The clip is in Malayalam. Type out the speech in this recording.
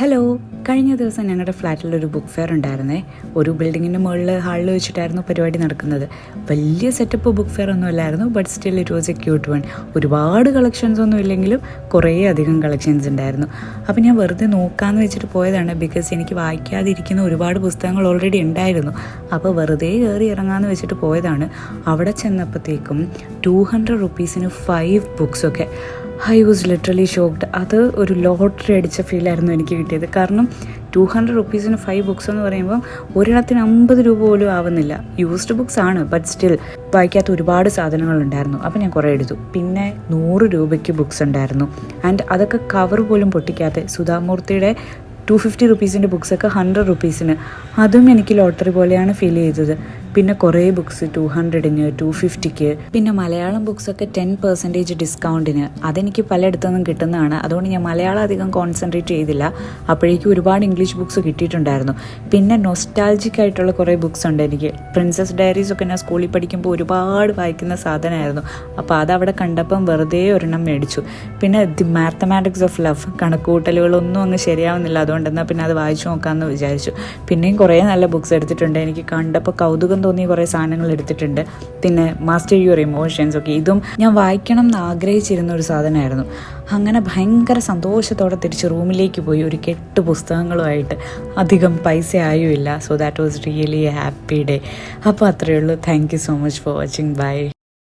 ഹലോ, കഴിഞ്ഞ ദിവസം ഞങ്ങളുടെ ഫ്ലാറ്റിലൊരു ബുക്ക് ഫെയർ ഉണ്ടായിരുന്നേ. ഒരു ബിൽഡിങ്ങിൻ്റെ മുകളിൽ ഹാളിൽ വെച്ചിട്ടായിരുന്നു പരിപാടി നടക്കുന്നത്. വലിയ സെറ്റപ്പ് ബുക്ക് ഫെയർ ഒന്നും അല്ലായിരുന്നു, but still it was A cute one. ഒരുപാട് കളക്ഷൻസ് ഒന്നും ഇല്ലെങ്കിലും കുറേ അധികം കളക്ഷൻസ് ഉണ്ടായിരുന്നു. അപ്പോൾ ഞാൻ വെറുതെ നോക്കാമെന്ന് വെച്ചിട്ട് പോയതാണ്. ബിക്കോസ് എനിക്ക് വായിക്കാതിരിക്കുന്ന ഒരുപാട് പുസ്തകങ്ങൾ ഓൾറെഡി ഉണ്ടായിരുന്നു. അപ്പോൾ വെറുതെ കയറി ഇറങ്ങാമെന്ന് വെച്ചിട്ട് പോയതാണ്. അവിടെ ചെന്നപ്പോഴത്തേക്കും 200 rupees 5 ബുക്സൊക്കെ. I was literally shocked. അത് ഒരു ലോട്ടറി അടിച്ച ഫീലായിരുന്നു എനിക്ക് കിട്ടിയത്. കാരണം 200 rupees 5 ബുക്സ് എന്ന് പറയുമ്പം ഒരെണ്ണത്തിന് 50 രൂപ പോലും ആവുന്നില്ല. യൂസ്ഡ് ബുക്സ് ആണ്, ബട്ട് സ്റ്റിൽ വായിക്കാത്ത ഒരുപാട് സാധനങ്ങളുണ്ടായിരുന്നു. അപ്പോൾ ഞാൻ കുറേ എടുത്തു. പിന്നെ 100 രൂപയ്ക്ക് ബുക്സ് ഉണ്ടായിരുന്നു. ആൻഡ് അതൊക്കെ കവർ പോലും പൊട്ടിക്കാത്ത സുധാമൂർത്തിയുടെ 250 rupees ബുക്സൊക്കെ 100 rupees. അതും എനിക്ക് ലോട്ടറി പോലെയാണ് ഫീൽ ചെയ്തത്. പിന്നെ കുറേ ബുക്സ് 200-ന് 250-ക്ക്. പിന്നെ മലയാളം ബുക്സൊക്കെ 10% ഡിസ്കൗണ്ടിന്. അതെനിക്ക് പലയിടത്തുനിന്നും കിട്ടുന്നതാണ്. അതുകൊണ്ട് ഞാൻ മലയാളം അധികം കോൺസെൻട്രേറ്റ് ചെയ്തില്ല. അപ്പോഴേക്കും ഒരുപാട് ഇംഗ്ലീഷ് ബുക്സ് കിട്ടിയിട്ടുണ്ടായിരുന്നു. പിന്നെ നൊസ്റ്റാൾജിക് ആയിട്ടുള്ള കുറേ ബുക്സ് ഉണ്ട് എനിക്ക്. പ്രിൻസസ് ഡയറീസൊക്കെ ഞാൻ സ്കൂളിൽ പഠിക്കുമ്പോൾ ഒരുപാട് വായിക്കുന്ന സാധനമായിരുന്നു. അപ്പോൾ അതവിടെ കണ്ടപ്പം വെറുതെ ഒരെണ്ണം മേടിച്ചു. പിന്നെ ദി മാത്തമാറ്റിക്സ് ഓഫ് ലവ്, കണക്കുകൂട്ടലുകളൊന്നും അങ്ങ് ശരിയാവുന്നില്ല. അതുകൊണ്ടെന്നാൽ പിന്നെ അത് വായിച്ചു നോക്കാമെന്ന് വിചാരിച്ചു. പിന്നെയും കുറേ നല്ല ബുക്സ് എടുത്തിട്ടുണ്ട്. എനിക്ക് കണ്ടപ്പോൾ കൗതുകം തോന്നിയ കുറേ സാധനങ്ങൾ എടുത്തിട്ടുണ്ട്. പിന്നെ മാസ്റ്റർ യുവർ ഇമോഷൻസ് ഒക്കെ, ഇതും ഞാൻ വായിക്കണം എന്ന് ആഗ്രഹിച്ചിരുന്ന ഒരു സാധനമായിരുന്നു. അങ്ങനെ ഭയങ്കര സന്തോഷത്തോടെ തിരിച്ച് റൂമിലേക്ക് പോയി ഒരു 8 പുസ്തകങ്ങളുമായിട്ട്. അധികം പൈസ ആയുമില്ല. So that was really a happy day. അപ്പോൾ അത്രയേ ഉള്ളൂ. Thank you so much for watching. By.